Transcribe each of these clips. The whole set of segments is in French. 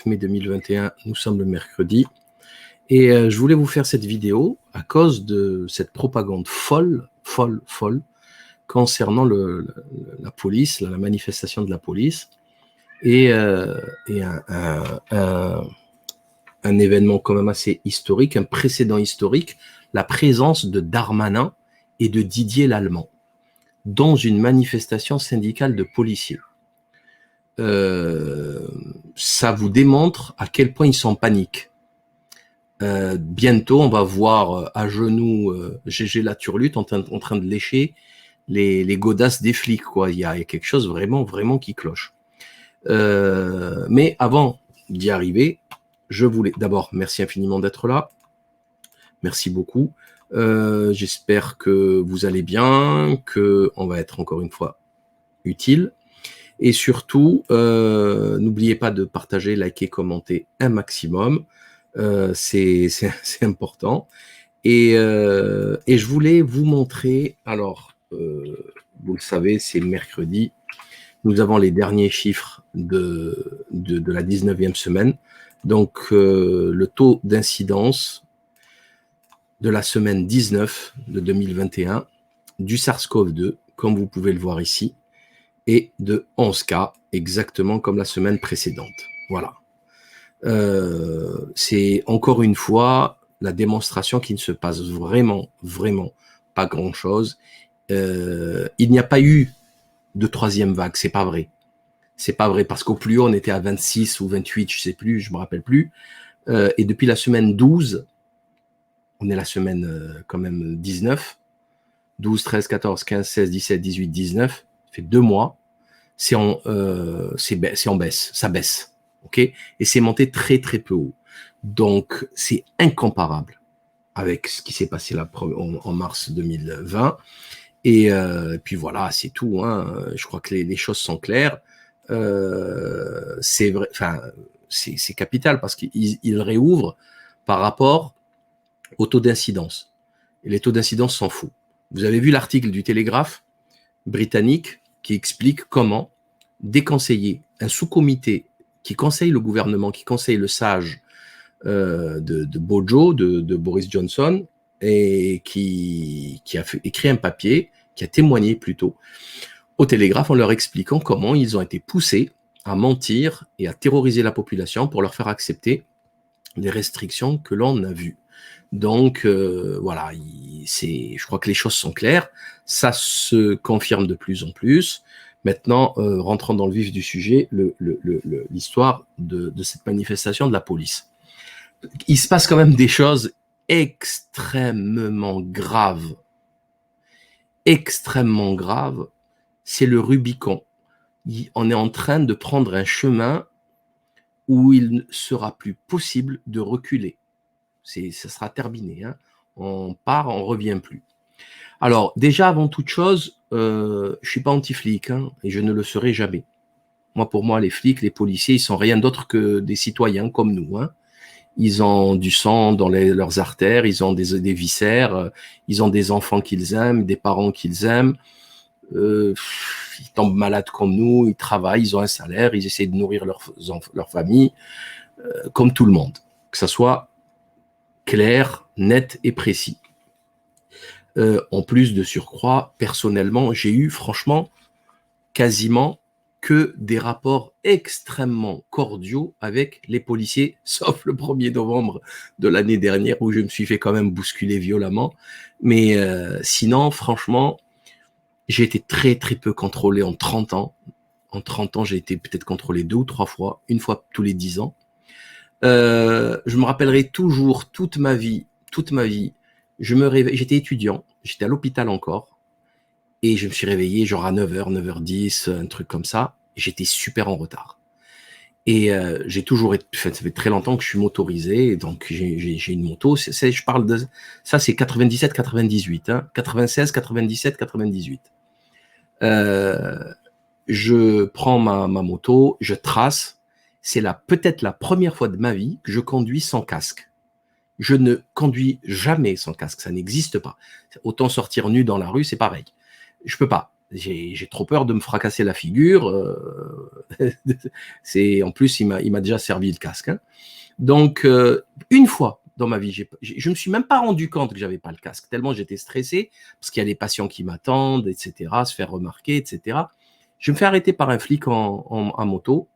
mai 2021, nous sommes le mercredi. Et je voulais vous faire cette vidéo à cause de cette propagande folle concernant la police, la manifestation de la police et un événement quand même assez historique, un précédent historique, la présence de Darmanin et de Didier Lallement dans une manifestation syndicale de policiers. Ça vous démontre à quel point ils sont en panique. Bientôt, on va voir à genoux Gégé Laturlutte en train de lécher les godasses des flics, quoi. Il y a quelque chose vraiment qui cloche. Mais avant d'y arriver, je voulais d'abord, merci infiniment d'être là. Merci beaucoup. J'espère que vous allez bien, que on va être encore une fois utile. Et surtout, n'oubliez pas de partager, liker, commenter un maximum. C'est important. Et je voulais vous montrer, alors, vous le savez, c'est mercredi. Nous avons les derniers chiffres de la 19e semaine. Donc, le taux d'incidence de la semaine 19 de 2021 du SARS-CoV-2, comme vous pouvez le voir ici, est de 11 cas, exactement comme la semaine précédente. Voilà. C'est encore une fois la démonstration qu'il ne se passe vraiment pas grand-chose. Il n'y a pas eu de troisième vague, c'est pas vrai. C'est pas vrai, parce qu'au plus haut, on était à 26 ou 28, je sais plus, je me rappelle plus. Et depuis la semaine 12, on est la semaine quand même 19, 12, 13, 14, 15, 16, 17, 18, 19, ça fait 2 mois, c'est en baisse, ça baisse, ok, et c'est monté très peu haut. Donc, c'est incomparable avec ce qui s'est passé là en mars 2020. Et puis voilà, c'est tout. Hein. Je crois que les choses sont claires. C'est vrai, enfin, c'est capital parce qu'il réouvre par rapport au taux d'incidence. Et les taux d'incidence s'en foutent. Vous avez vu l'article du Télégraphe britannique qui explique comment déconseiller un sous-comité qui conseille le gouvernement, qui conseille le SAGE de Bojo, de Boris Johnson, et qui a écrit un papier, qui a témoigné plutôt au Télégraphe en leur expliquant comment ils ont été poussés à mentir et à terroriser la population pour leur faire accepter les restrictions que l'on a vues. Donc voilà, je crois que les choses sont claires, ça se confirme de plus en plus. Maintenant, rentrons dans le vif du sujet, l'histoire de cette manifestation de la police. Il se passe quand même des choses extrêmement graves. Extrêmement graves. C'est le Rubicon. On est en train de prendre un chemin où il ne sera plus possible de reculer. Ça sera terminé. Hein. On part, on ne revient plus. Alors, déjà, avant toute chose, je ne suis pas anti-flic, hein, et je ne le serai jamais. Pour moi, les flics, les policiers, ils sont rien d'autre que des citoyens comme nous. Hein. Ils ont du sang dans leurs artères, ils ont des viscères, ils ont des enfants qu'ils aiment, des parents qu'ils aiment. Ils tombent malades comme nous, ils travaillent, ils ont un salaire, ils essaient de nourrir leur famille, comme tout le monde. Que ça soit clair, net et précis. En plus de surcroît, personnellement, j'ai eu franchement quasiment que des rapports extrêmement cordiaux avec les policiers, sauf le 1er novembre de l'année dernière où je me suis fait quand même bousculer violemment. Mais sinon, franchement, j'ai été très peu contrôlé en 30 ans. En 30 ans, j'ai été peut-être contrôlé 2 ou 3 fois, une fois tous les 10 ans. Je me rappellerai toujours toute ma vie, je me réveille, j'étais étudiant, j'étais à l'hôpital encore, et je me suis réveillé genre à 9h, 9h10, un truc comme ça, et j'étais super en retard. Et j'ai toujours été, ça fait très longtemps que je suis motorisé, donc j'ai une moto, je parle de, ça c'est 97, 98, hein, 96, 97, 98. Je prends ma moto, je trace, c'est peut-être la première fois de ma vie que je conduis sans casque. Je ne conduis jamais sans casque, ça n'existe pas. Autant sortir nu dans la rue, c'est pareil. Je peux pas. j'ai trop peur de me fracasser la figure. En plus, il m'a déjà servi le casque. Hein. Donc, une fois dans ma vie, je me suis même pas rendu compte que j'avais pas le casque, tellement j'étais stressé, parce qu'il y a les patients qui m'attendent, etc., se faire remarquer, etc. Je me fais arrêter par un flic en moto.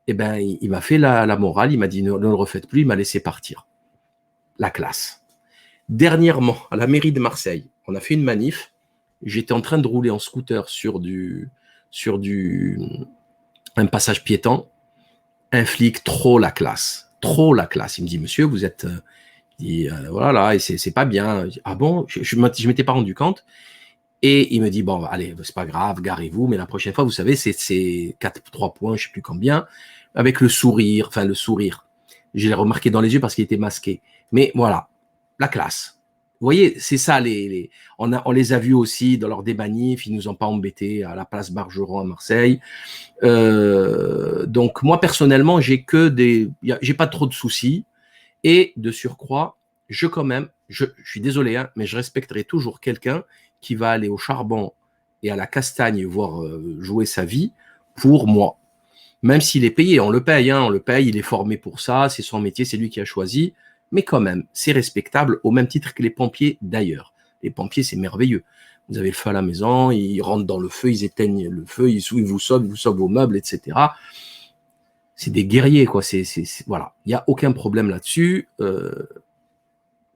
Eh ben, il m'a fait la morale, il m'a dit ne le refaites plus, il m'a laissé partir. La classe. Dernièrement, à la mairie de Marseille, on a fait une manif. J'étais en train de rouler en scooter sur un passage piéton. Un flic, trop la classe. Trop la classe. Il me dit, monsieur, vous êtes, voilà, et c'est pas bien. Dis, ah bon, je m'étais pas rendu compte. Et il me dit, bon, allez, c'est pas grave, garez-vous, mais la prochaine fois, vous savez, c'est 3 points, je sais plus combien, avec le sourire, enfin, le sourire. Je l'ai remarqué dans les yeux parce qu'il était masqué. Mais voilà, la classe. Vous voyez, c'est ça, on les a vus aussi dans leurs manifs, ils nous ont pas embêtés à la place Bargeron à Marseille. Donc, moi, personnellement, j'ai pas trop de soucis. Et de surcroît, je suis désolé, hein, mais je respecterai toujours quelqu'un qui va aller au charbon et à la castagne voir jouer sa vie pour moi. Même s'il est payé, on le paye, il est formé pour ça, c'est son métier, c'est lui qui a choisi. Mais quand même, c'est respectable au même titre que les pompiers d'ailleurs. Les pompiers, c'est merveilleux. Vous avez le feu à la maison, ils rentrent dans le feu, ils éteignent le feu, ils vous sauvent vos meubles, etc. C'est des guerriers, quoi. Voilà, il n'y a aucun problème là-dessus.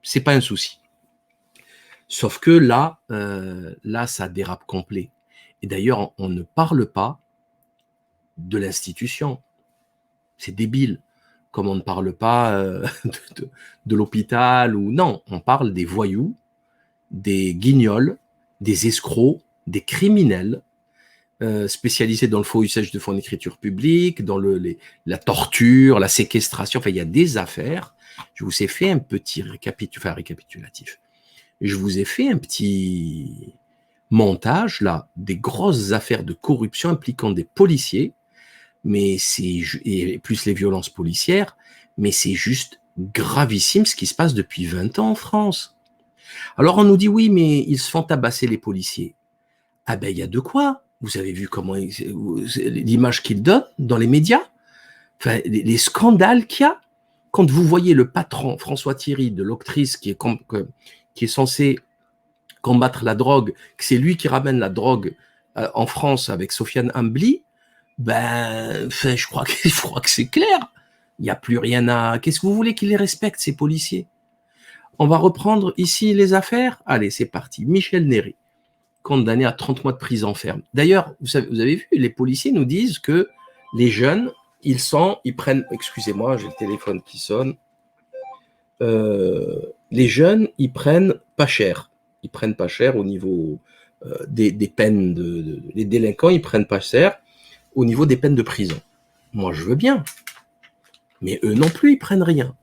C'est pas un souci. Sauf que là, ça dérape complet. Et d'ailleurs, on ne parle pas de l'institution. C'est débile. Comme on ne parle pas de l'hôpital ou non, on parle des voyous, des guignols, des escrocs, des criminels spécialisés dans le faux usage de fonds d'écriture publique, dans la torture, la séquestration. Enfin, il y a des affaires. Je vous ai fait un petit récapitulatif. Je vous ai fait un petit montage là des grosses affaires de corruption impliquant des policiers, mais et plus les violences policières, mais c'est juste gravissime ce qui se passe depuis 20 ans en France. Alors on nous dit oui, mais ils se font tabasser les policiers. Ah ben il y a de quoi. Vous avez vu comment l'image qu'ils donnent dans les médias, enfin les scandales qu'il y a. Quand vous voyez le patron François Thierry de l'Octrice qui est censé combattre la drogue, que c'est lui qui ramène la drogue en France avec Sofiane Ambli, ben, enfin, je crois que c'est clair. Il n'y a plus rien à... Qu'est-ce que vous voulez qu'ils les respectent, ces policiers? On va reprendre ici les affaires. Allez, c'est parti. Michel Néry, condamné à 30 mois de prison ferme. D'ailleurs, vous avez vu, les policiers nous disent que les jeunes, ils prennent... Excusez-moi, j'ai le téléphone qui sonne. Les jeunes, ils prennent pas cher. Ils prennent pas cher au niveau des peines les délinquants, ils prennent pas cher au niveau des peines de prison. Moi, je veux bien. Mais eux non plus, ils prennent rien.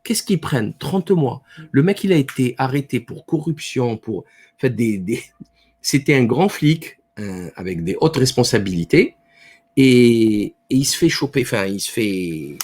Qu'est-ce qu'ils prennent? 30 mois. Le mec, il a été arrêté pour corruption, pour... En fait, c'était un grand flic avec des hautes responsabilités et il se fait choper, enfin, il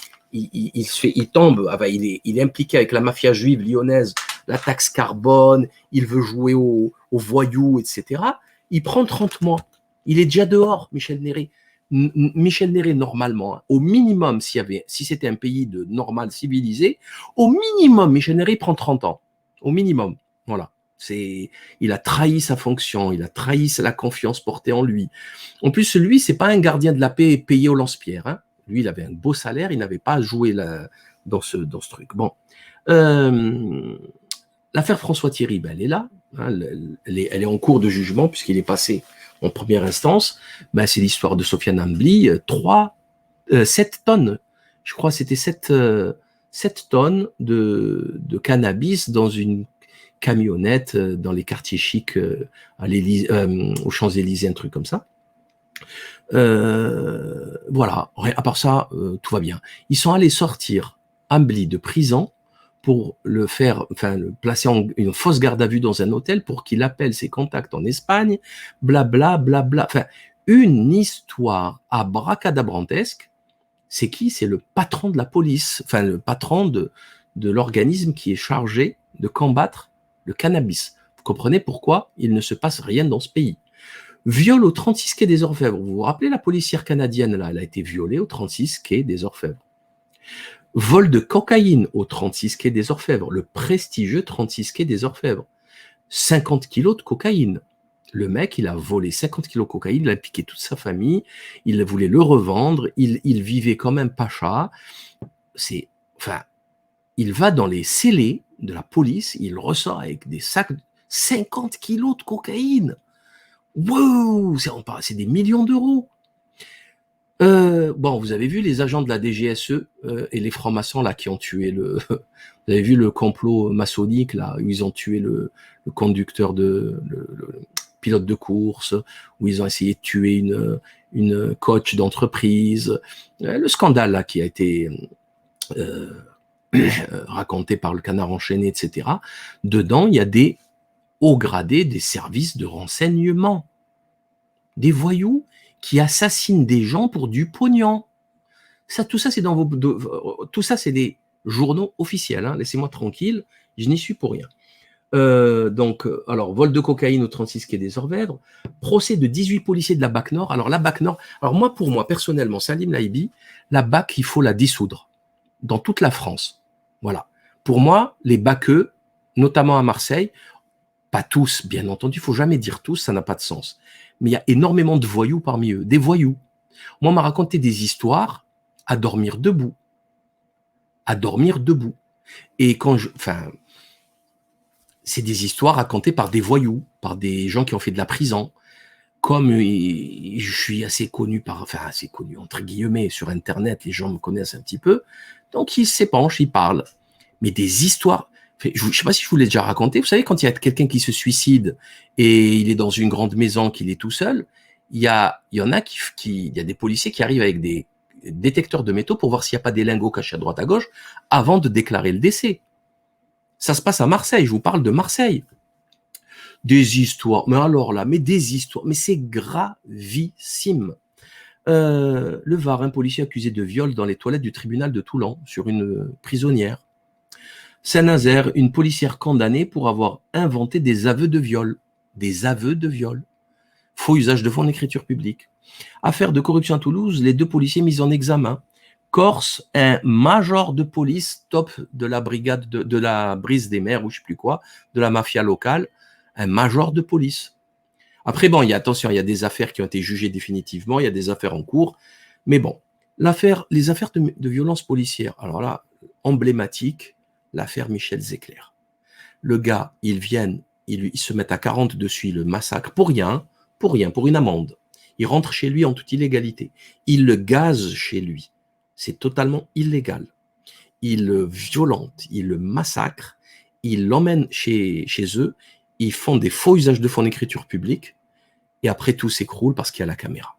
tombe, enfin, il est impliqué avec la mafia juive lyonnaise, la taxe carbone, il veut jouer aux voyous, etc. Il prend 30 mois. Il est déjà dehors, Michel Néry. Michel Néry, normalement, hein, au minimum, si c'était un pays de normal, civilisé, au minimum, Michel Néry prend 30 ans. Au minimum. Voilà. Il a trahi sa fonction, il a trahi la confiance portée en lui. En plus, lui, c'est pas un gardien de la paix payé au lance-pierre. Hein. Lui, il avait un beau salaire, il n'avait pas à jouer dans ce truc. Bon. L'affaire François Thierry, ben, elle est là. Hein, elle est en cours de jugement puisqu'il est passé en première instance. Ben, c'est l'histoire de Sofiane Ambli. 7 tonnes. Je crois que c'était 7 tonnes de cannabis dans une camionnette dans les quartiers chics aux Champs-Élysées, un truc comme ça. Voilà. À part ça, tout va bien. Ils sont allés sortir Ambli de prison pour le placer en une fausse garde à vue dans un hôtel pour qu'il appelle ses contacts en Espagne, blabla, blabla. Enfin, une histoire abracadabrantesque. C'est qui? C'est le patron de la police, enfin le patron de l'organisme qui est chargé de combattre le cannabis. Vous comprenez pourquoi il ne se passe rien dans ce pays. Viol au 36 quai des Orfèvres. Vous vous rappelez la policière canadienne, là, elle a été violée au 36 quai des Orfèvres. Vol de cocaïne au 36 quai des Orfèvres, le prestigieux 36 quai des Orfèvres. 50 kilos de cocaïne. Le mec, il a volé 50 kilos de cocaïne, il a piqué toute sa famille, il voulait le revendre, il vivait quand même pacha. Enfin, il va dans les scellés de la police, il ressort avec des sacs, 50 kilos de cocaïne. Wow, c'est des millions d'euros. Bon, vous avez vu les agents de la DGSE et les francs-maçons là qui ont tué le. Vous avez vu le complot maçonnique là où ils ont tué le conducteur le pilote de course, où ils ont essayé de tuer une coach d'entreprise. Le scandale là qui a été raconté par le Canard enchaîné, etc. Dedans, il y a des hauts gradés des services de renseignement, des voyous qui assassinent des gens pour du pognon. Tout ça, c'est tout ça, c'est des journaux officiels. Hein. Laissez-moi tranquille, je n'y suis pour rien. Alors, vol de cocaïne au 36 quai des Orfèvres, procès de 18 policiers de la BAC Nord. Alors, la BAC Nord, pour moi, personnellement, Salim Laibi, la BAC, il faut la dissoudre dans toute la France. Voilà. Pour moi, les BACeux, notamment à Marseille, pas tous, bien entendu, il ne faut jamais dire tous, ça n'a pas de sens. Mais il y a énormément de voyous parmi eux, des voyous. Moi, on m'a raconté des histoires à dormir debout. À dormir debout. Et c'est des histoires racontées par des voyous, par des gens qui ont fait de la prison. Comme je suis assez connu entre guillemets, sur Internet, les gens me connaissent un petit peu, donc ils s'épanchent, ils parlent. Mais des histoires, je ne sais pas si je vous l'ai déjà raconté, vous savez, quand il y a quelqu'un qui se suicide et il est dans une grande maison, qu'il est tout seul, il y a des policiers qui arrivent avec des détecteurs de métaux pour voir s'il n'y a pas des lingots cachés à droite à gauche avant de déclarer le décès. Ça se passe à Marseille, je vous parle de Marseille. Des histoires, des histoires, mais c'est gravissime. Le Var, un policier accusé de viol dans les toilettes du tribunal de Toulon sur une prisonnière. Saint-Nazaire, une policière condamnée pour avoir inventé des aveux de viol. Des aveux de viol. Faux usage de fonds d'écriture publique. Affaire de corruption à Toulouse, les 2 policiers mis en examen. Corse, un major de police top de la brigade de la brise des mers, ou je ne sais plus quoi, de la mafia locale, un major de police. Après, bon, il y a des affaires qui ont été jugées définitivement, il y a des affaires en cours, mais bon, les affaires de violence policière, alors là, emblématique, l'affaire Michel Zecler. Le gars, ils se mettent à 40 dessus, ils le massacrent pour rien, pour une amende. Il rentre chez lui en toute illégalité. Il le gaze chez lui. C'est totalement illégal. Il le violente, il le massacre, il l'emmène chez eux, ils font des faux usages de fonds d'écriture publique, et après tout s'écroule parce qu'il y a la caméra.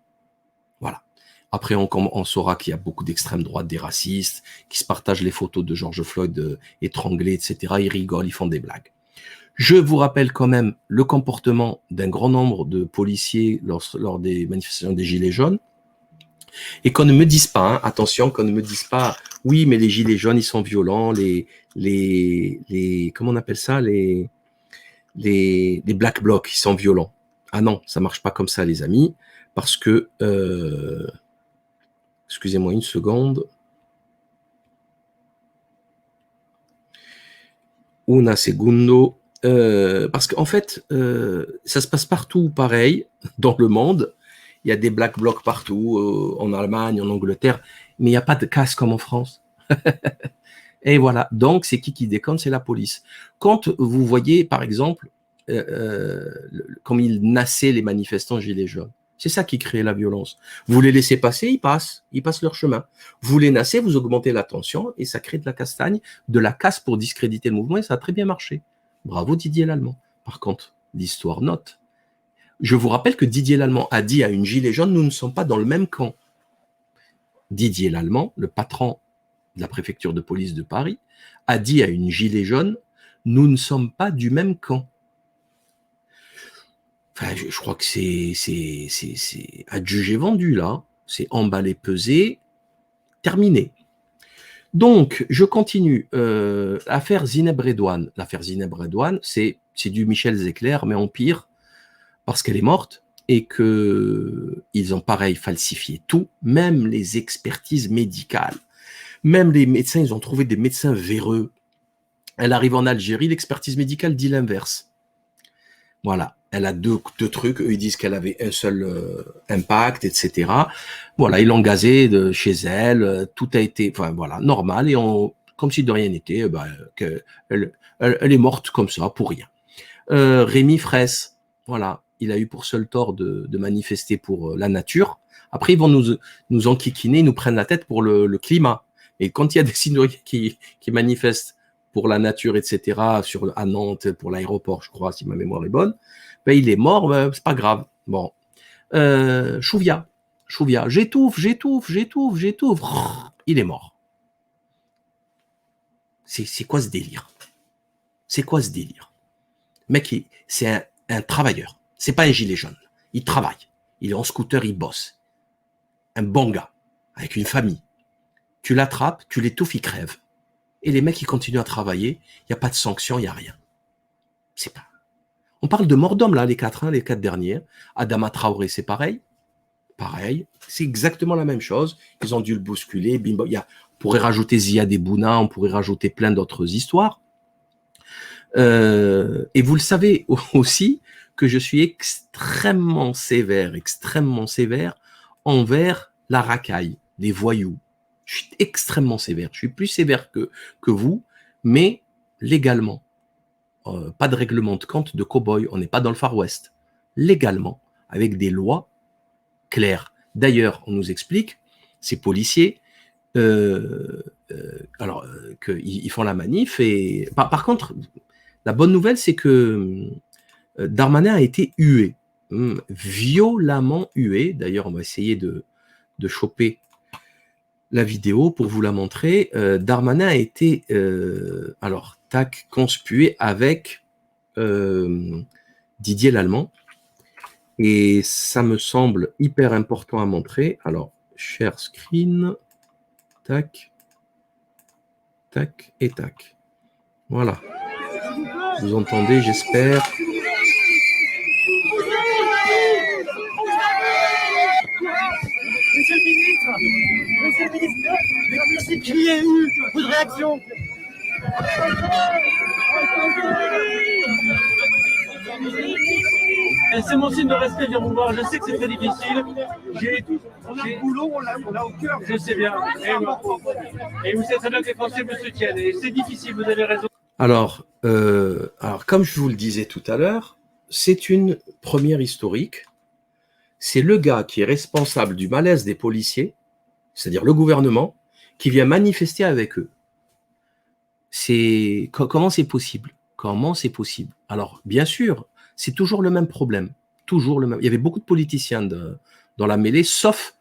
Voilà. Après, on saura qu'il y a beaucoup d'extrême droite, des racistes, qui se partagent les photos de George Floyd étranglé, etc. Ils rigolent, ils font des blagues. Je vous rappelle quand même le comportement d'un grand nombre de policiers lors des manifestations des Gilets jaunes, et qu'on ne me dise pas, hein, attention, qu'on ne me dise pas, oui, mais les Gilets jaunes, ils sont violents, comment on appelle ça, les Black Blocs, ils sont violents. Ah non, ça marche pas comme ça, les amis, parce que, excusez-moi une seconde. Una segundo. Parce qu'en fait, ça se passe partout pareil dans le monde. Il y a des Black Blocs partout, en Allemagne, en Angleterre, mais il n'y a pas de casse comme en France. Et voilà, donc c'est qui déconne, c'est la police. Quand vous voyez, par exemple, comme ils nassaient les manifestants gilets jaunes, c'est ça qui crée la violence. Vous les laissez passer, ils passent leur chemin. Vous les nassez, vous augmentez la tension, et ça crée de la castagne, de la casse pour discréditer le mouvement, et ça a très bien marché. Bravo Didier Lallemand. Par contre, l'histoire note. Je vous rappelle que Didier Lallemand a dit à une gilet jaune, nous ne sommes pas dans le même camp. Didier Lallemand, le patron de la préfecture de police de Paris, a dit à une gilet jaune, nous ne sommes pas du même camp. Enfin, je crois que c'est adjugé vendu, là. C'est emballé, pesé, terminé. Donc, je continue. Affaire Zineb Redouane. L'affaire Zineb Redouane, c'est du Michel Zecler, mais en pire, parce qu'elle est morte. et qu'ils ont pareil falsifié tout, même les expertises médicales. Même les médecins, ils ont trouvé des médecins véreux. Elle arrive en Algérie, l'expertise médicale dit l'inverse. Voilà, elle a deux trucs, eux ils disent qu'elle avait un seul impact, etc. Voilà, ils l'ont gazée de chez elle, tout a été, enfin voilà, normal, et comme si de rien n'était, elle est morte comme ça, pour rien. Rémi Fraisse, voilà, il a eu pour seul tort de manifester pour la nature. Après, ils vont nous enquiquiner, ils nous prennent la tête pour le climat. Et quand il y a des citoyens qui manifestent pour la nature, etc., à Nantes, pour l'aéroport, je crois, si ma mémoire est bonne, ben, il est mort, ben, c'est pas grave. Bon. Chouvia, j'étouffe. Il est mort. C'est quoi ce délire? C'est quoi ce délire? Le mec, c'est un travailleur. C'est pas un gilet jaune. Il travaille. Il est en scooter, il bosse. Un bon gars, avec une famille. Tu l'attrapes, tu l'étouffes, il crève. Et les mecs, ils continuent à travailler. Il n'y a pas de sanction, il n'y a rien. C'est pas. On parle de morts d'hommes, là, les quatre derniers. Adama Traoré, c'est pareil. Pareil. C'est exactement la même chose. Ils ont dû le bousculer. Bimbo. On pourrait rajouter Ziad Bouna, on pourrait rajouter plein d'autres histoires. Et vous le savez aussi que je suis extrêmement sévère envers la racaille, les voyous. Je suis extrêmement sévère. Je suis plus sévère que vous, mais légalement. Pas de règlement de compte de cow-boy. On n'est pas dans le Far West. Légalement, avec des lois claires. D'ailleurs, on nous explique, ces policiers, qu'ils font la manif. Et par contre, la bonne nouvelle, c'est que Darmanin a été hué, violemment hué. D'ailleurs, on va essayer de choper la vidéo pour vous la montrer. Darmanin a été, conspué avec Didier Lallemand. Et ça me semble hyper important à montrer. Alors, share screen, tac, tac et tac. Voilà. Vous entendez, j'espère. Monsieur le ministre, merci de crier eu, de réaction. C'est mon signe de respect, viens vous voir. Je sais que c'est très difficile. On a le boulot, on l'a au cœur. Je sais bien. Et vous savez très bien que les Français me soutiennent. Et c'est difficile, vous avez raison. Alors, comme je vous le disais tout à l'heure, c'est une première historique. C'est le gars qui est responsable du malaise des policiers, c'est-à-dire le gouvernement, qui vient manifester avec eux. Comment c'est possible? Comment c'est possible? Alors, bien sûr, c'est toujours le même problème. Toujours le même. Il y avait beaucoup de politiciens dans la mêlée, sauf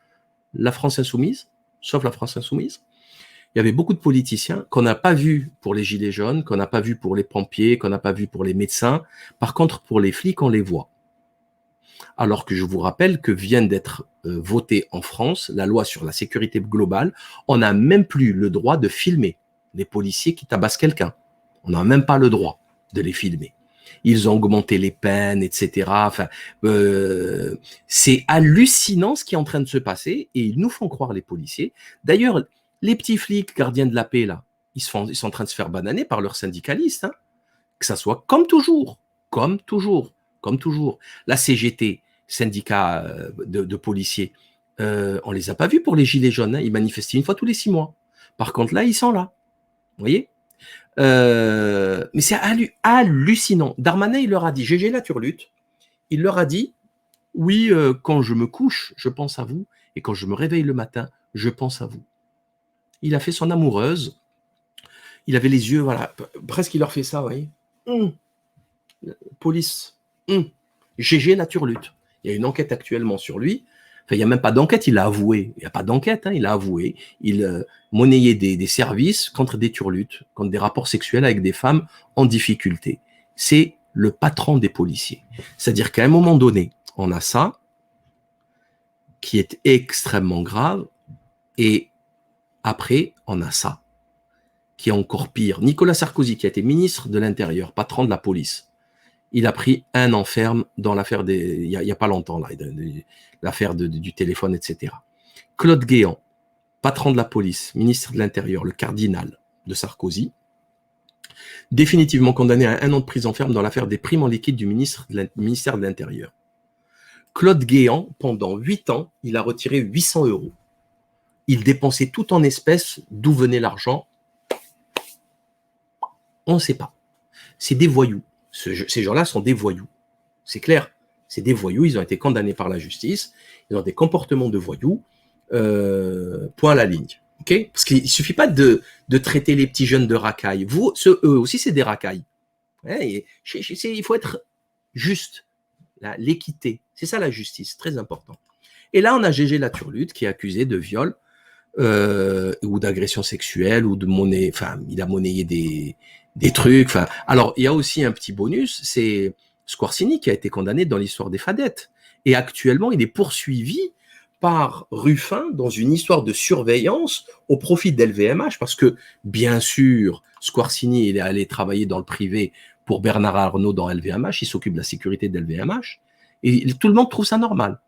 la France Insoumise. Il y avait beaucoup de politiciens qu'on n'a pas vus pour les gilets jaunes, qu'on n'a pas vus pour les pompiers, qu'on n'a pas vus pour les médecins. Par contre, pour les flics, on les voit. Alors que je vous rappelle que vient d'être votée en France la loi sur la sécurité globale. On n'a même plus le droit de filmer les policiers qui tabassent quelqu'un. On n'a même pas le droit de les filmer. Ils ont augmenté les peines, etc. Enfin, c'est hallucinant ce qui est en train de se passer et ils nous font croire, les policiers. D'ailleurs, les petits flics gardiens de la paix, là, ils sont en train de se faire bananer par leurs syndicalistes. Hein. Que ça soit comme toujours. La CGT, syndicat de policiers, on les a pas vus pour les gilets jaunes. Hein. Ils manifestaient une fois tous les 6 mois. Par contre, là, ils sont là. Vous voyez mais c'est hallucinant. Darmanin, il leur a dit, GG la turlute, il leur a dit, oui, quand je me couche, je pense à vous, et quand je me réveille le matin, je pense à vous. Il a fait son amoureuse, il avait les yeux, voilà, presque il leur fait ça, vous voyez. Police, GG la turlute. Il y a une enquête actuellement sur lui. Enfin, il n'y a même pas d'enquête, il a avoué. Il n'y a pas d'enquête, hein, il a avoué. Il monnayait des services contre des turlutes, contre des rapports sexuels avec des femmes en difficulté. C'est le patron des policiers. C'est-à-dire qu'à un moment donné, on a ça, qui est extrêmement grave, et après, on a ça, qui est encore pire. Nicolas Sarkozy, qui a été ministre de l'Intérieur, patron de la police, Il a pris 1 an ferme dans l'affaire il y a pas longtemps, là, l'affaire du téléphone, etc. Claude Guéant, patron de la police, ministre de l'Intérieur, le cardinal de Sarkozy, définitivement condamné à 1 an de prison ferme dans l'affaire des primes en liquide du ministère de l'Intérieur. Claude Guéant, pendant 8 ans, il a retiré 800 €. Il dépensait tout en espèces. D'où venait l'argent? On ne sait pas. C'est des voyous. Ces gens-là sont des voyous. C'est clair. C'est des voyous. Ils ont été condamnés par la justice. Ils ont des comportements de voyous. Point à la ligne. Okay, parce qu'il ne suffit pas de traiter les petits jeunes de racailles. Eux aussi, c'est des racailles. Ouais, il faut être juste. L'équité. C'est ça la justice. Très important. Et là, on a Gégé Laturelutte qui est accusé de viol ou d'agression sexuelle ou de monnaie. Enfin, il a monnayé des trucs. Enfin, alors, il y a aussi un petit bonus. C'est Squarcini qui a été condamné dans l'histoire des Fadettes. Et actuellement, il est poursuivi par Ruffin dans une histoire de surveillance au profit d'LVMH, parce que, bien sûr, Squarcini, il est allé travailler dans le privé pour Bernard Arnault dans LVMH, il s'occupe de la sécurité d'LVMH, et tout le monde trouve ça normal.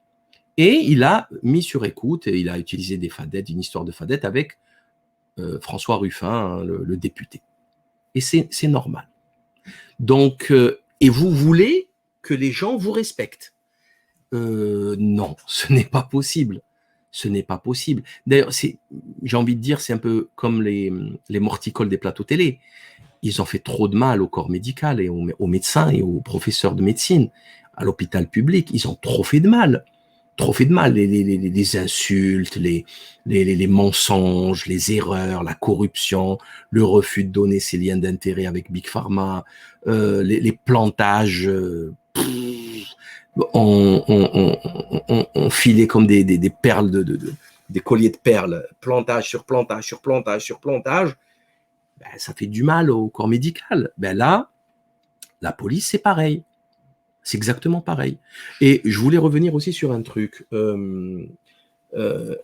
Et il a mis sur écoute, et il a utilisé des fadettes, une histoire de fadettes avec François Ruffin, hein, le député. Et c'est normal. Donc, et vous voulez que les gens vous respectent? Non, ce n'est pas possible. Ce n'est pas possible. D'ailleurs, j'ai envie de dire, c'est un peu comme les morticoles des plateaux télé. Ils ont fait trop de mal au corps médical et aux médecins et aux professeurs de médecine, à l'hôpital public. Ils ont trop fait de mal. Trop fait de mal. Les insultes, les mensonges, les erreurs, la corruption, le refus de donner ses liens d'intérêt avec Big Pharma, les plantages. On filait comme des perles, des colliers de perles, plantage sur plantage sur plantage sur plantage. Ben, ça fait du mal au corps médical. Ben là, la police, c'est pareil. C'est exactement pareil. Et je voulais revenir aussi sur un truc. On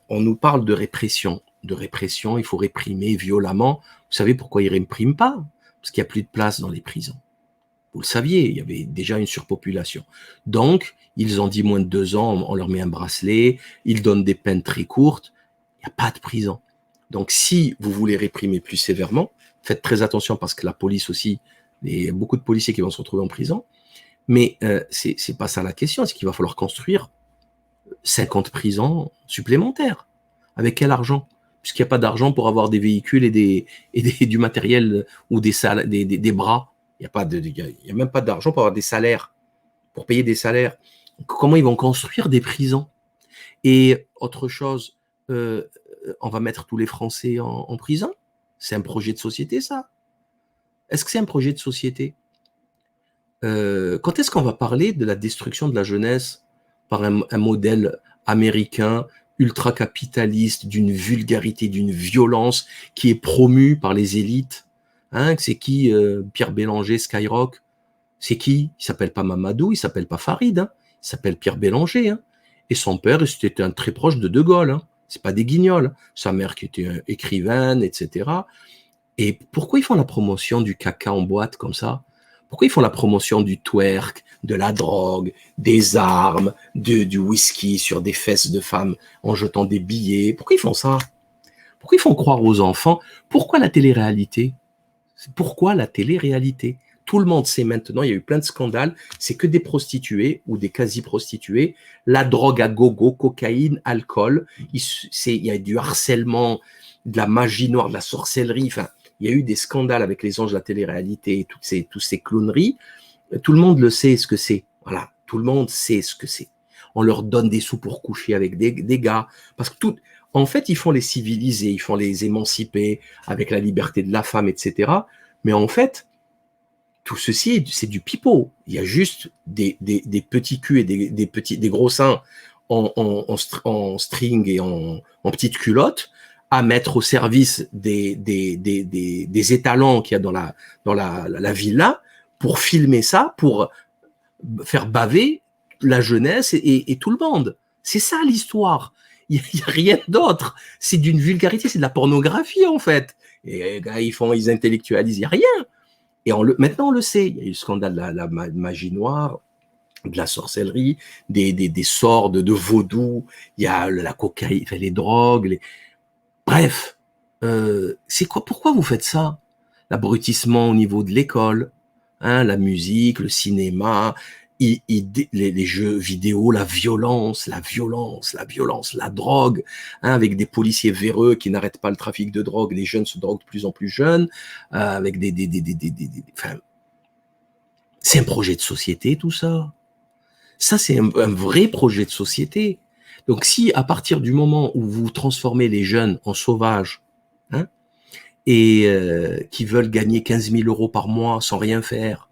nous parle de répression. De répression, il faut réprimer violemment. Vous savez pourquoi ils ne répriment pas? Parce qu'il n'y a plus de place dans les prisons. Vous le saviez, il y avait déjà une surpopulation. Donc, ils ont dit moins de 2 ans, on leur met un bracelet, ils donnent des peines très courtes, il n'y a pas de prison. Donc, si vous voulez réprimer plus sévèrement, faites très attention parce que la police aussi, il y a beaucoup de policiers qui vont se retrouver en prison, mais c'est pas ça la question, c'est qu'il va falloir construire 50 prisons supplémentaires. Avec quel argent? Puisqu'il n'y a pas d'argent pour avoir des véhicules et du matériel ou des bras. Il n'y a même pas d'argent pour avoir des salaires, pour payer des salaires. Comment ils vont construire des prisons? Et autre chose, on va mettre tous les Français en prison? C'est un projet de société, ça? Est-ce que c'est un projet de société? Quand est-ce qu'on va parler de la destruction de la jeunesse par un modèle américain ultra-capitaliste, d'une vulgarité, d'une violence qui est promue par les élites? Hein, c'est qui Pierre Bélanger, Skyrock? C'est qui? Il s'appelle pas Mamadou, il s'appelle pas Farid, hein, il s'appelle Pierre Bélanger. Hein. Et son père, c'était un très proche de Gaulle. Hein. C'est pas des guignols. Sa mère qui était écrivaine, etc. Et pourquoi ils font la promotion du caca en boîte comme ça? Pourquoi ils font la promotion du twerk, de la drogue, des armes, du whisky sur des fesses de femmes en jetant des billets? Pourquoi ils font ça? Pourquoi ils font croire aux enfants? Pourquoi la télé-réalité? Pourquoi la télé-réalité? Tout le monde sait maintenant, il y a eu plein de scandales, c'est que des prostituées ou des quasi-prostituées, la drogue à gogo, cocaïne, alcool, il y a du harcèlement, de la magie noire, de la sorcellerie, enfin, il y a eu des scandales avec les anges de la télé-réalité et toutes ces clowneries. Tout le monde le sait ce que c'est. Voilà, tout le monde sait ce que c'est. On leur donne des sous pour coucher avec des gars, parce que en fait, ils font les civiliser, ils font les émanciper avec la liberté de la femme, etc. Mais en fait, tout ceci, c'est du pipeau. Il y a juste des petits culs et des gros seins en string et en petites culottes à mettre au service des étalons qu'il y a dans la villa pour filmer ça, pour faire baver la jeunesse et tout le monde. C'est ça l'histoire. Il n'y a rien d'autre. C'est d'une vulgarité, c'est de la pornographie en fait. Et les gars, ils intellectualisent, il n'y a rien. Et maintenant, on le sait. Il y a eu le scandale de la magie noire, de la sorcellerie, des sorts de vaudou. Il y a la cocaïne, les drogues. Bref, c'est quoi? Pourquoi vous faites ça? L'abrutissement au niveau de l'école, hein, la musique, le cinéma, les jeux vidéo, la violence, la drogue, hein, avec des policiers véreux qui n'arrêtent pas le trafic de drogue, les jeunes se droguent de plus en plus jeunes, avec enfin, c'est un projet de société tout ça. Ça c'est un vrai projet de société. Donc si à partir du moment où vous transformez les jeunes en sauvages, hein, et qui veulent gagner 15 000 € par mois sans rien faire,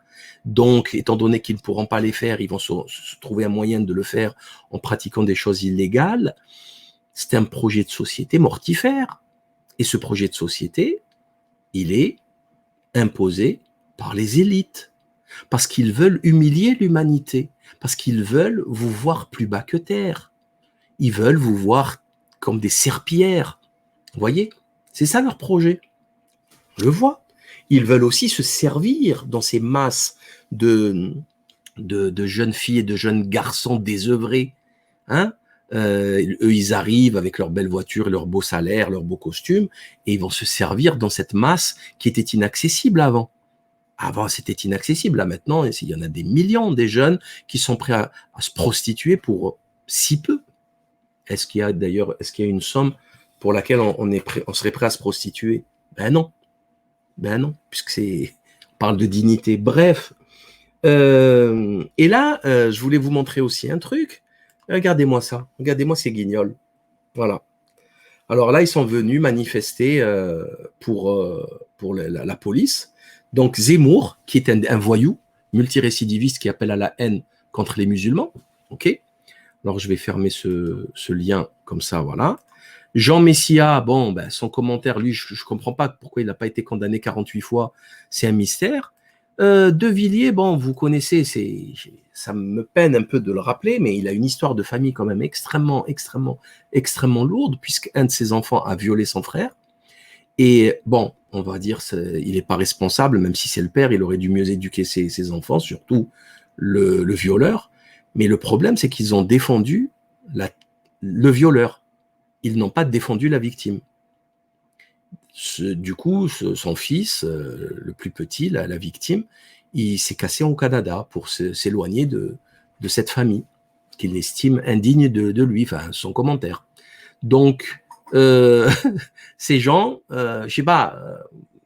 donc, étant donné qu'ils ne pourront pas les faire, ils vont se trouver un moyen de le faire en pratiquant des choses illégales. C'est un projet de société mortifère. Et ce projet de société, il est imposé par les élites. Parce qu'ils veulent humilier l'humanité. Parce qu'ils veulent vous voir plus bas que terre. Ils veulent vous voir comme des serpillères. Vous voyez? C'est ça leur projet. Je le vois. Ils veulent aussi se servir dans ces masses de jeunes filles et de jeunes garçons désœuvrés. Hein, eux, ils arrivent avec leurs belles voitures, leurs beaux salaires, leurs beaux costumes, et ils vont se servir dans cette masse qui était inaccessible avant. Avant, c'était inaccessible. Là, maintenant, il y en a des millions des jeunes qui sont prêts à se prostituer pour si peu. Est-ce qu'il y a une somme pour laquelle on serait prêt à se prostituer? Ben non. Ben non, puisque on parle de dignité. Bref. Et là, je voulais vous montrer aussi un truc. Regardez-moi ça. Regardez-moi ces guignols. Voilà. Alors là, ils sont venus manifester pour la police. Donc Zemmour, qui est un voyou, multirécidiviste qui appelle à la haine contre les musulmans. Ok. Alors je vais fermer ce lien comme ça, voilà. Jean Messia, bon, ben, son commentaire, lui, je ne comprends pas pourquoi il n'a pas été condamné 48 fois, c'est un mystère. De Villiers, bon, vous connaissez, ça me peine un peu de le rappeler, mais il a une histoire de famille quand même extrêmement lourde, puisqu'un de ses enfants a violé son frère. Et bon, on va dire, il n'est pas responsable, même si c'est le père, il aurait dû mieux éduquer ses enfants, surtout le violeur. Mais le problème, c'est qu'ils ont défendu le violeur. Ils n'ont pas défendu la victime. Du coup, son fils, le plus petit, la victime, il s'est cassé au Canada pour s'éloigner de cette famille qu'il estime indigne de lui, enfin, son commentaire. Donc, ces gens, je sais pas,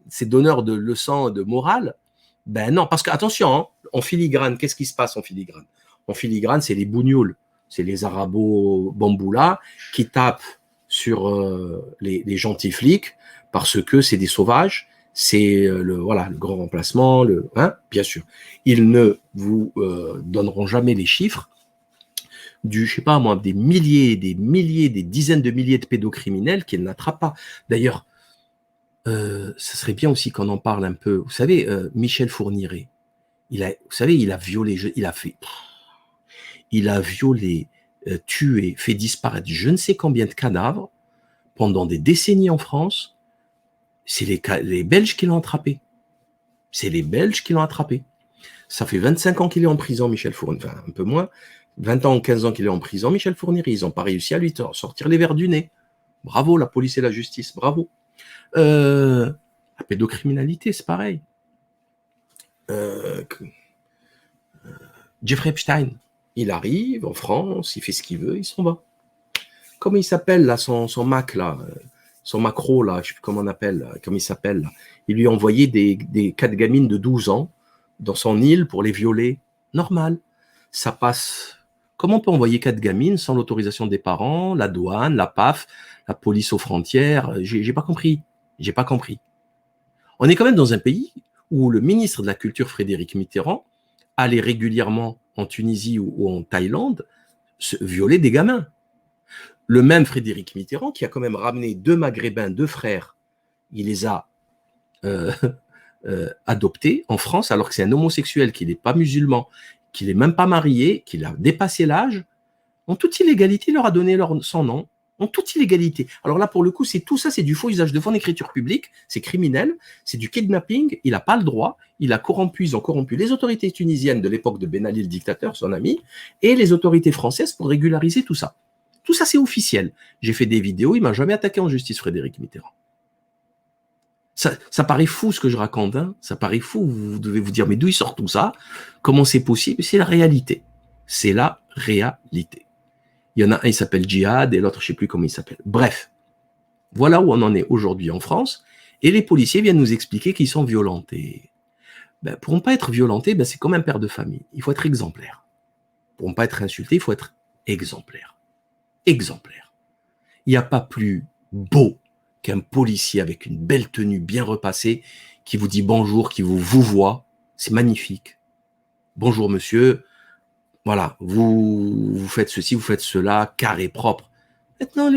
ces donneurs de leçons de morale, ben non, parce que, attention, hein, en filigrane, qu'est-ce qui se passe en filigrane? En filigrane, c'est les bougnoules, c'est les arabo-bamboulas qui tapent sur les gentils flics parce que c'est des sauvages, c'est le grand remplacement, bien sûr. Ils ne vous donneront jamais les chiffres je sais pas moi, des milliers, des dizaines de milliers de pédocriminels qu'ils n'attrapent pas. D'ailleurs, ça serait bien aussi qu'on en parle un peu. Vous savez, Michel Fourniret, il a violé, il a violé, tué, fait disparaître je ne sais combien de cadavres pendant des décennies en France. C'est les Belges qui l'ont attrapé. C'est les Belges qui l'ont attrapé. Ça fait 25 ans qu'il est en prison, Michel Fourniret, enfin un peu moins, 20 ans, 15 ans qu'il est en prison, Michel Fourniret. Ils n'ont pas réussi à lui sortir les vers du nez. Bravo, la police et la justice, bravo. La pédocriminalité, c'est pareil. Jeffrey Epstein, il arrive en France, il fait ce qu'il veut, il s'en va. Comment il s'appelle, là, son Mac, là, son macro, là, je ne sais plus comment on appelle, là, comment il s'appelle, là. Il lui a envoyé des 4 gamines de 12 ans dans son île pour les violer. Normal. Ça passe. Comment on peut envoyer 4 gamines sans l'autorisation des parents, la douane, la PAF, la police aux frontières? J'ai pas compris. J'ai pas compris. On est quand même dans un pays où le ministre de la Culture, Frédéric Mitterrand, allait régulièrement en Tunisie ou en Thaïlande violer des gamins. Le même Frédéric Mitterrand qui a quand même ramené 2 Maghrébins, 2 frères, il les a adoptés en France alors que c'est un homosexuel, qu'il n'est pas musulman, qu'il n'est même pas marié, qu'il a dépassé l'âge. En toute illégalité, il leur a donné son nom. En toute illégalité. Alors là, pour le coup, c'est tout ça, c'est du faux usage de fonds d'écriture publique, c'est criminel, c'est du kidnapping, il n'a pas le droit, ils ont corrompu les autorités tunisiennes de l'époque de Ben Ali, le dictateur, son ami, et les autorités françaises pour régulariser tout ça. Tout ça, c'est officiel. J'ai fait des vidéos, il m'a jamais attaqué en justice, Frédéric Mitterrand. Ça paraît fou ce que je raconte, hein, ça paraît fou, vous devez vous dire, mais d'où il sort tout ça? Comment c'est possible? C'est la réalité. C'est la réalité. Il y en a un, il s'appelle Djihad, et l'autre, je ne sais plus comment il s'appelle. Bref, voilà où on en est aujourd'hui en France, et les policiers viennent nous expliquer qu'ils sont violentés. Ben, pour ne pas être violenté, ben, c'est comme un père de famille. Il faut être exemplaire. Pour ne pas être insulté, il faut être exemplaire. Exemplaire. Il n'y a pas plus beau qu'un policier avec une belle tenue bien repassée qui vous dit bonjour, qui vous voit. C'est magnifique. Bonjour monsieur. Voilà, vous faites ceci, vous faites cela, carré, propre. Maintenant,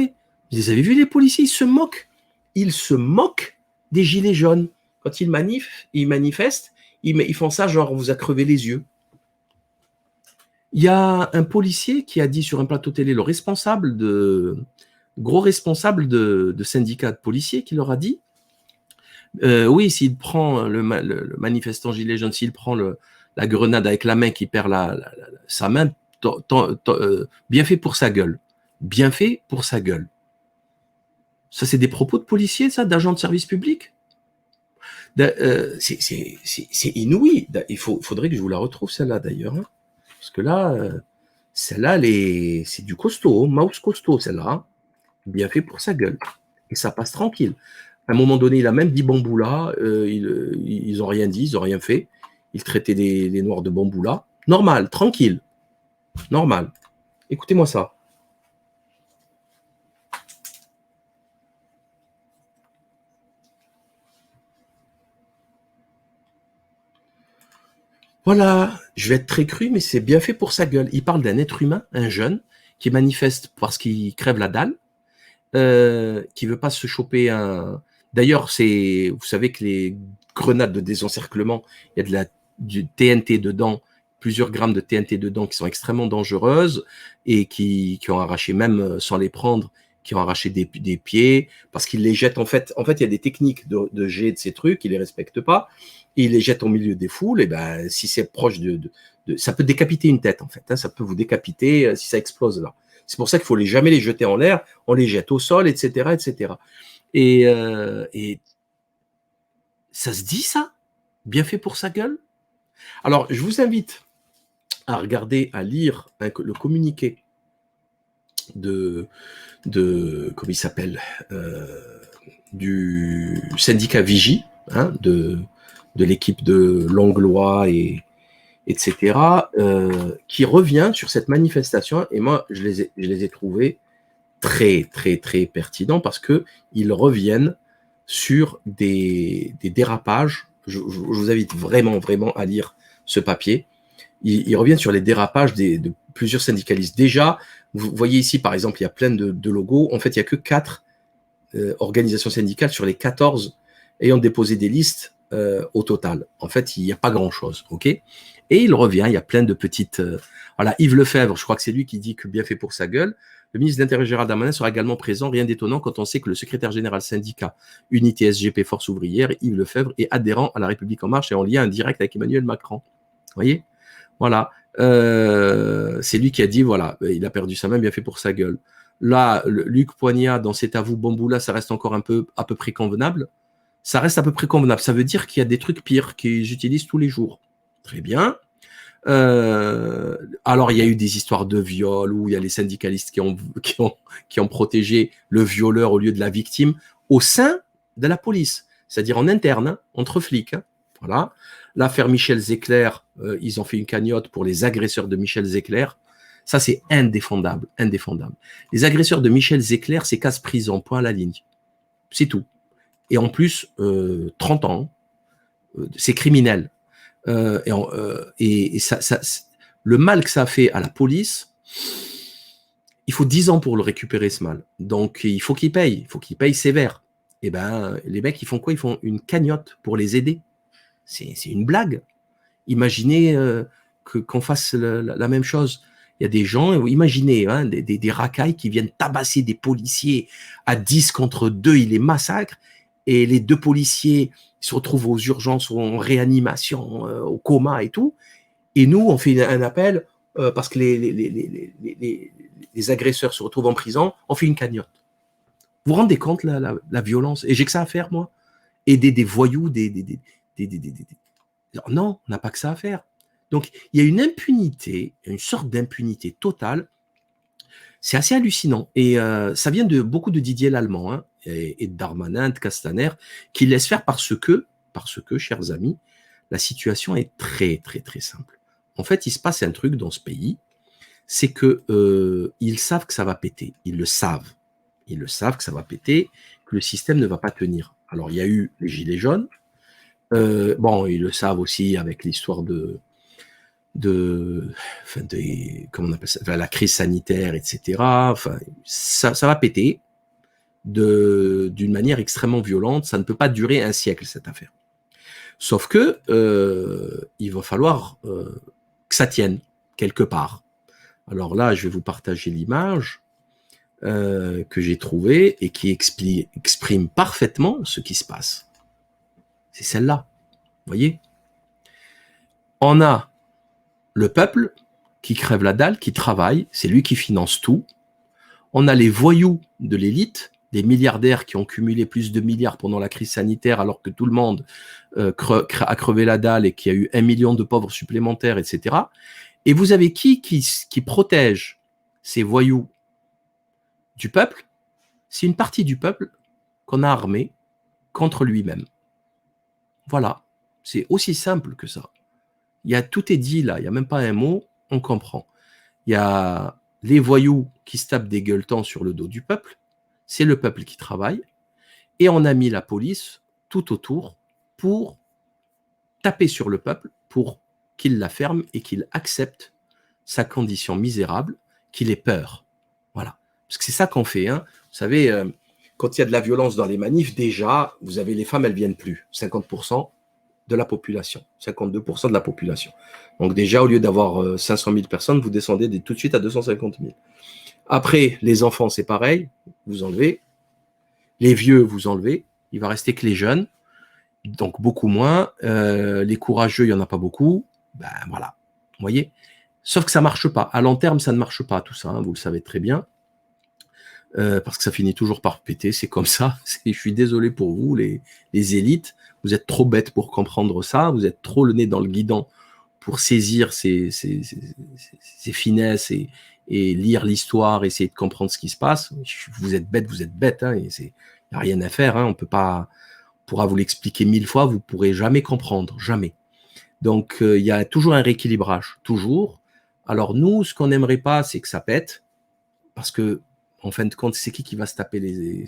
vous avez vu les policiers, ils se moquent. Ils se moquent des gilets jaunes. Quand ils manifestent, ils font ça genre, on vous a crevé les yeux. Il y a un policier qui a dit sur un plateau télé, gros responsable de syndicat de policiers, qui leur a dit, oui, s'il prend le manifestant gilet jaune, s'il prend la grenade avec la main qui perd sa main, bien fait pour sa gueule. Bien fait pour sa gueule. Ça, c'est des propos de policiers, ça, d'agents de service public? C'est inouï. Il faudrait que je vous la retrouve, celle-là, d'ailleurs. Hein. Parce que là, celle-là, c'est du costaud, mouse costaud, celle-là. Hein. Bien fait pour sa gueule. Et ça passe tranquille. À un moment donné, il a même dit Bamboula. Ils n'ont rien dit, ils n'ont rien fait. Il traitait les Noirs de bamboula. Normal, tranquille. Normal. Écoutez-moi ça. Voilà, je vais être très cru, mais c'est bien fait pour sa gueule. Il parle d'un être humain, un jeune, qui manifeste parce qu'il crève la dalle, qui veut pas se choper un... D'ailleurs, vous savez que les grenades de désencerclement, il y a du TNT dedans, plusieurs grammes de TNT dedans qui sont extrêmement dangereuses et qui ont arraché, même sans les prendre, qui ont arraché des pieds, parce qu'ils les jettent, en fait, il y a des techniques de jet de ces trucs, ils les respectent pas, et ils les jettent au milieu des foules, et ben, si c'est proche ça peut décapiter une tête, en fait, hein, ça peut vous décapiter si ça explose là. C'est pour ça qu'il faut jamais les jeter en l'air, on les jette au sol, etc., etc. Et ça se dit, ça? Bien fait pour sa gueule? Alors, je vous invite à regarder, à lire le communiqué de comment il s'appelle, du syndicat Vigie, hein, de l'équipe de Langlois etc., qui revient sur cette manifestation. Et moi, je les ai trouvés très, très, très pertinents parce qu'ils reviennent sur des dérapages. Je vous invite vraiment, vraiment à lire ce papier. Ils reviennent sur les dérapages de plusieurs syndicalistes. Déjà, vous voyez ici, par exemple, il y a plein de logos. En fait, il n'y a que 4 organisations syndicales sur les 14 ayant déposé des listes au total. En fait, il n'y a pas grand-chose. Ok. Et il revient, il y a plein de petites... voilà, Yves Lefebvre, je crois que c'est lui qui dit que bien fait pour sa gueule. Le ministre de l'Intérieur Gérald Darmanin sera également présent, rien d'étonnant quand on sait que le secrétaire général syndicat Unité SGP Force Ouvrière, Yves Lefebvre, est adhérent à La République En Marche et en lien indirect avec Emmanuel Macron. Vous voyez? Voilà. C'est lui qui a dit, voilà, il a perdu sa main, bien fait pour sa gueule. Là, Luc Poignat, dans C'est à vous, Bamboula, ça reste encore à peu près convenable. Ça reste à peu près convenable. Ça veut dire qu'il y a des trucs pires qu'ils utilisent tous les jours. Très bien. Alors, il y a eu des histoires de viol où il y a les syndicalistes qui ont protégé le violeur au lieu de la victime au sein de la police, c'est-à-dire en interne, hein, entre flics. Hein. Voilà. L'affaire Michel Zecler, ils ont fait une cagnotte pour les agresseurs de Michel Zecler. Ça, c'est indéfendable, indéfendable. Les agresseurs de Michel Zecler, c'est casse-prison, point à la ligne. C'est tout. Et en plus, 30 ans, c'est criminel. Et ça, le mal que ça a fait à la police, il faut 10 ans pour le récupérer, ce mal. Donc, il faut qu'ils payent sévère. Et ben, les mecs, ils font quoi? Ils font une cagnotte pour les aider. C'est une blague. Imaginez qu'on fasse la même chose. Il y a des gens, imaginez, hein, des racailles qui viennent tabasser des policiers à 10 contre 2, ils les massacrent, et les 2 policiers se retrouvent aux urgences, en réanimation, au coma et tout. Et nous, on fait un appel parce que les agresseurs se retrouvent en prison, on fait une cagnotte. Vous vous rendez compte la violence? Et j'ai que ça à faire, moi? Aider des voyous, non, on n'a pas que ça à faire. Donc, il y a une impunité, une sorte d'impunité totale. C'est assez hallucinant. Et ça vient de beaucoup de Didier Lallemand, hein, et de Darmanin, de Castaner, qui laissent faire parce que, chers amis, la situation est très, très, très simple. En fait, il se passe un truc dans ce pays, c'est que ils savent que ça va péter. Ils le savent. Ils le savent que ça va péter, que le système ne va pas tenir. Alors, il y a eu les gilets jaunes. Bon, ils le savent aussi avec l'histoire comment on appelle ça, enfin, la crise sanitaire, etc. Enfin, ça va péter d'une manière extrêmement violente. Ça ne peut pas durer un siècle, cette affaire. Sauf que il va falloir que ça tienne quelque part. Alors là, je vais vous partager l'image que j'ai trouvée et qui exprime parfaitement ce qui se passe. C'est celle-là. Vous voyez? On a le peuple qui crève la dalle, qui travaille, c'est lui qui finance tout. On a les voyous de l'élite, des milliardaires qui ont cumulé plus de milliards pendant la crise sanitaire alors que tout le monde a crevé la dalle et qu'il y a eu 1 million de pauvres supplémentaires, etc. Et vous avez qui protège ces voyous du peuple? C'est une partie du peuple qu'on a armé contre lui-même. Voilà, c'est aussi simple que ça. Tout est dit là, il n'y a même pas un mot, on comprend. Il y a les voyous qui se tapent des gueuletons sur le dos du peuple, c'est le peuple qui travaille, et on a mis la police tout autour pour taper sur le peuple, pour qu'il la ferme et qu'il accepte sa condition misérable, qu'il ait peur. Voilà. Parce que c'est ça qu'on fait. Hein. Vous savez, quand il y a de la violence dans les manifs, déjà, vous avez les femmes, elles ne viennent plus. 50% de la population, 52% de la population. Donc déjà, au lieu d'avoir 500 000 personnes, vous descendez tout de suite à 250 000. Après, les enfants, c'est pareil, vous enlevez. Les vieux, vous enlevez. Il va rester que les jeunes, donc beaucoup moins. Les courageux, il n'y en a pas beaucoup. Ben voilà, vous voyez. Sauf que ça ne marche pas. À long terme, ça ne marche pas, tout ça, hein, vous le savez très bien. Parce que ça finit toujours par péter, c'est comme ça. Je suis désolé pour vous, les élites. Vous êtes trop bêtes pour comprendre ça. Vous êtes trop le nez dans le guidon pour saisir ces finesses et lire l'histoire, essayer de comprendre ce qui se passe. Vous êtes bêtes, hein, et il n'y a rien à faire. Hein, on pourra vous l'expliquer 1000 fois, vous ne pourrez jamais comprendre, jamais. Donc, il y a toujours un rééquilibrage, toujours. Alors nous, ce qu'on n'aimerait pas, c'est que ça pète, parce que, en fin de compte, c'est qui va se taper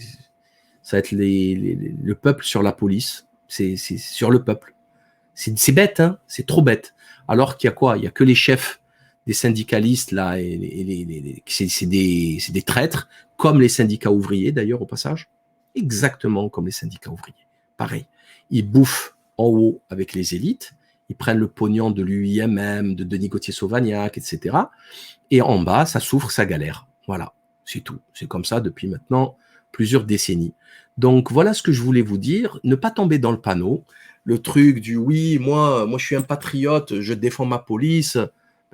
ça va être le peuple sur la police. C'est sur le peuple. C'est bête, hein, c'est trop bête. Alors qu'il y a quoi? Il y a que les chefs des syndicalistes là, c'est des traîtres, comme les syndicats ouvriers d'ailleurs au passage, exactement comme les syndicats ouvriers. Pareil, ils bouffent en haut avec les élites, ils prennent le pognon de l'UIMM, de Denis Gauthier-Sauvagnac, etc. Et en bas, ça souffre, ça galère. Voilà, c'est tout. C'est comme ça depuis maintenant plusieurs décennies. Donc voilà ce que je voulais vous dire. Ne pas tomber dans le panneau. Le truc du oui, moi je suis un patriote, je défends ma police.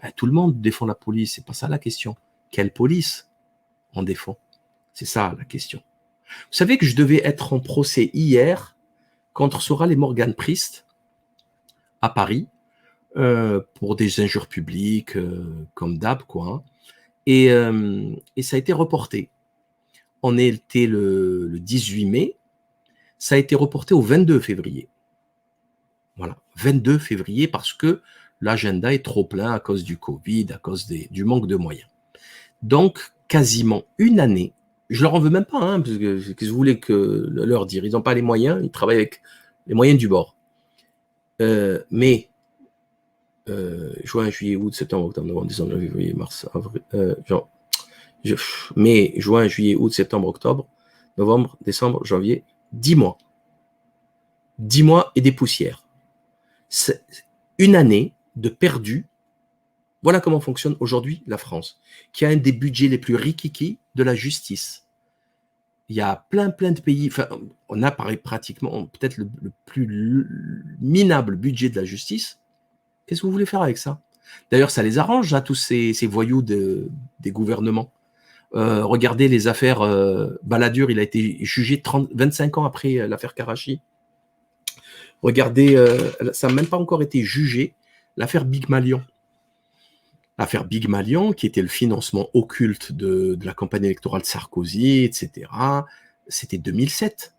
Ben, tout le monde défend la police, c'est pas ça la question. Quelle police on défend? C'est ça la question. Vous savez que je devais être en procès hier contre Soral et Morgan Priest à Paris pour des injures publiques comme d'hab, quoi. Hein. Et ça a été reporté. On était le 18 mai, ça a été reporté au 22 février. Voilà, 22 février parce que l'agenda est trop plein à cause du Covid, à cause du manque de moyens. Donc, quasiment une année, je leur en veux même pas, hein, parce que je voulais leur dire, ils n'ont pas les moyens, ils travaillent avec les moyens du bord. Mais juin, juillet, août, septembre, octobre, novembre, décembre, février, mars, avril, mai, juin, juillet, août, septembre, octobre, novembre, décembre, janvier, 10 mois. 10 mois et des poussières. C'est une année de perdu Voilà comment fonctionne aujourd'hui la France, qui a un des budgets les plus rikiki de la justice. Il y a plein de pays, enfin, on a pratiquement peut-être le plus minable budget de la justice. Qu'est-ce que vous voulez faire avec ça? D'ailleurs, ça les arrange, tous ces voyous des gouvernements. Regardez les affaires Balladur, il a été jugé 25 ans après l'affaire Karachi. Regardez, ça n'a même pas encore été jugé, l'affaire Big Malion. L'affaire Big Malion, qui était le financement occulte de la campagne électorale de Sarkozy, etc., c'était 2007.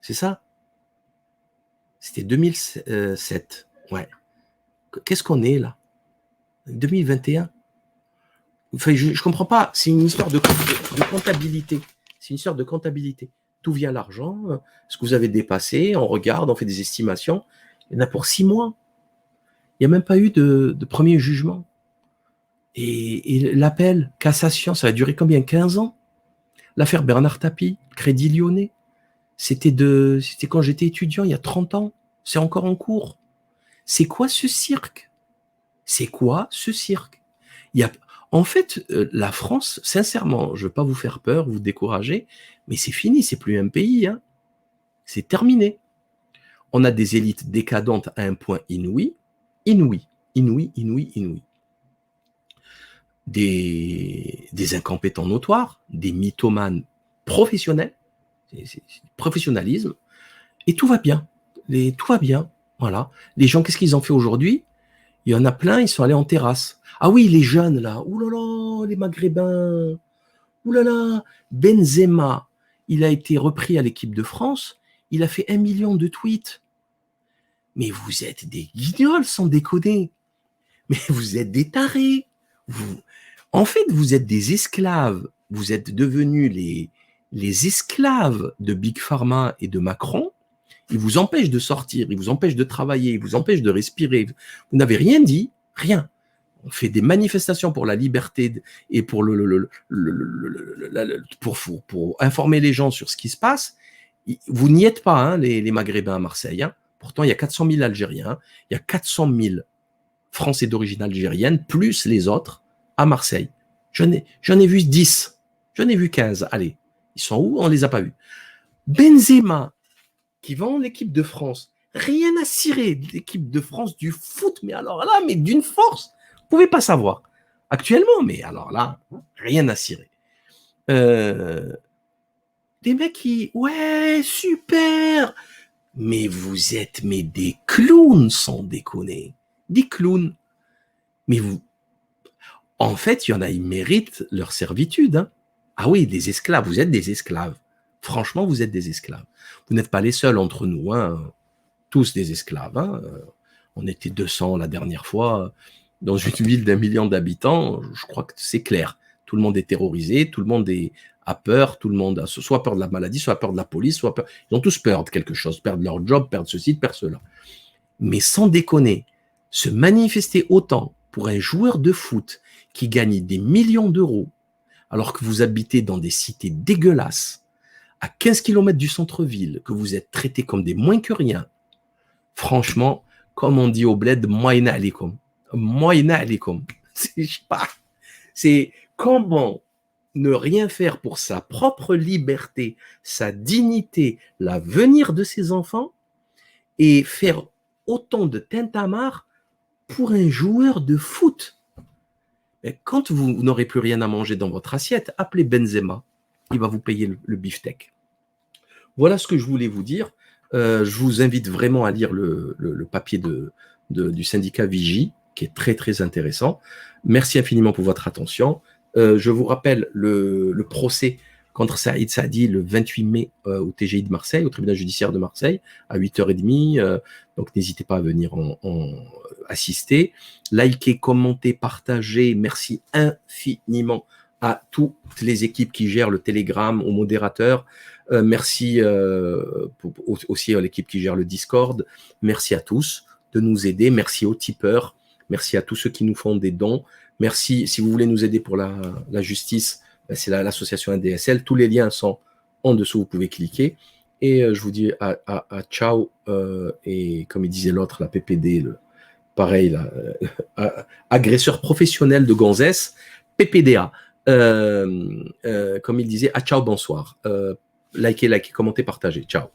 C'est ça? C'était 2007. Ouais. Qu'est-ce qu'on est là? 2021. Enfin, je ne comprends pas. C'est une histoire de comptabilité. C'est une histoire de comptabilité. D'où vient l'argent? Ce que vous avez dépassé? On regarde, on fait des estimations. Il y en a pour 6 mois. Il n'y a même pas eu de premier jugement. Et l'appel, cassation, ça a duré combien? 15 ans? L'affaire Bernard Tapie, Crédit Lyonnais, c'était quand j'étais étudiant, il y a 30 ans. C'est encore en cours. C'est quoi ce cirque? C'est quoi ce cirque? En fait, la France, sincèrement, je ne veux pas vous faire peur, vous décourager, mais c'est fini, c'est plus un pays. Hein. C'est terminé. On a des élites décadentes à un point inouï. Des incompétents notoires, des mythomanes professionnels, c'est professionnalisme, et tout va bien. Tout va bien. Voilà. Les gens, qu'est-ce qu'ils ont fait aujourd'hui? Il y en a plein, ils sont allés en terrasse. Ah oui, les jeunes là, oulala, les Maghrébins, oulala, Benzema, il a été repris à l'équipe de France, il a fait 1 million de tweets. Mais vous êtes des guignols, sans déconner. Mais vous êtes des tarés. En fait, vous êtes des esclaves. Vous êtes devenus les esclaves de Big Pharma et de Macron. Ils vous empêchent de sortir, ils vous empêchent de travailler, ils vous empêchent de respirer. Vous n'avez rien dit, rien. On fait des manifestations pour la liberté et pour pour informer les gens sur ce qui se passe. Vous n'y êtes pas, hein, les Maghrébins à Marseille. Hein. Pourtant, il y a 400 000 Algériens, il y a 400 000 Français d'origine algérienne, plus les autres, à Marseille. J'en ai vu 10, j'en ai vu 15. Allez, ils sont où? On ne les a pas vus. Benzema, qui vend l'équipe de France, rien à cirer de l'équipe de France du foot, mais alors là, mais d'une force, vous ne pouvez pas savoir. Actuellement, mais alors là, rien à cirer. Des mecs qui, ouais, super, mais vous êtes des clowns, sans déconner. Des clowns. Mais vous, en fait, il y en a, ils méritent leur servitude. Hein. Ah oui, des esclaves, vous êtes des esclaves. Franchement, vous êtes des esclaves. Vous n'êtes pas les seuls entre nous, hein. Tous des esclaves. Hein. On était 200 la dernière fois dans une ville d'1 million d'habitants. Je crois que c'est clair. Tout le monde est terrorisé, tout le monde a peur, tout le monde a soit peur de la maladie, soit peur de la police, soit peur. Ils ont tous peur de quelque chose, perdre leur job, perdre ceci, perdre cela. Mais sans déconner, se manifester autant pour un joueur de foot qui gagne des millions d'euros alors que vous habitez dans des cités dégueulasses, à 15 km du centre-ville, que vous êtes traités comme des moins que rien, franchement, comme on dit au bled, moyna alikum. Moyna alikum. C'est comment ne rien faire pour sa propre liberté, sa dignité, l'avenir de ses enfants, et faire autant de tintamarre pour un joueur de foot. Et quand vous n'aurez plus rien à manger dans votre assiette, appelez Benzema, il va vous payer le beefsteak. Voilà ce que je voulais vous dire. Je vous invite vraiment à lire le papier du syndicat Vigie, qui est très, très intéressant. Merci infiniment pour votre attention. Je vous rappelle le procès contre Saïd Saadi le 28 mai au TGI de Marseille, au tribunal judiciaire de Marseille, à 8h30. Donc, n'hésitez pas à venir assister. Likez, commentez, partagez. Merci infiniment à toutes les équipes qui gèrent le Telegram, aux modérateurs. Merci aussi à l'équipe qui gère le Discord. Merci à tous de nous aider. Merci aux tipeurs. Merci à tous ceux qui nous font des dons. Merci. Si vous voulez nous aider pour la justice, c'est l'association ADSL. Tous les liens sont en dessous. Vous pouvez cliquer. Et je vous dis à ciao. Et comme il disait l'autre, la PPD, pareil, là, agresseur professionnel de gonzesse, PPDA. Comme il disait, ciao, bonsoir. Likez, commentez, partagez. Ciao.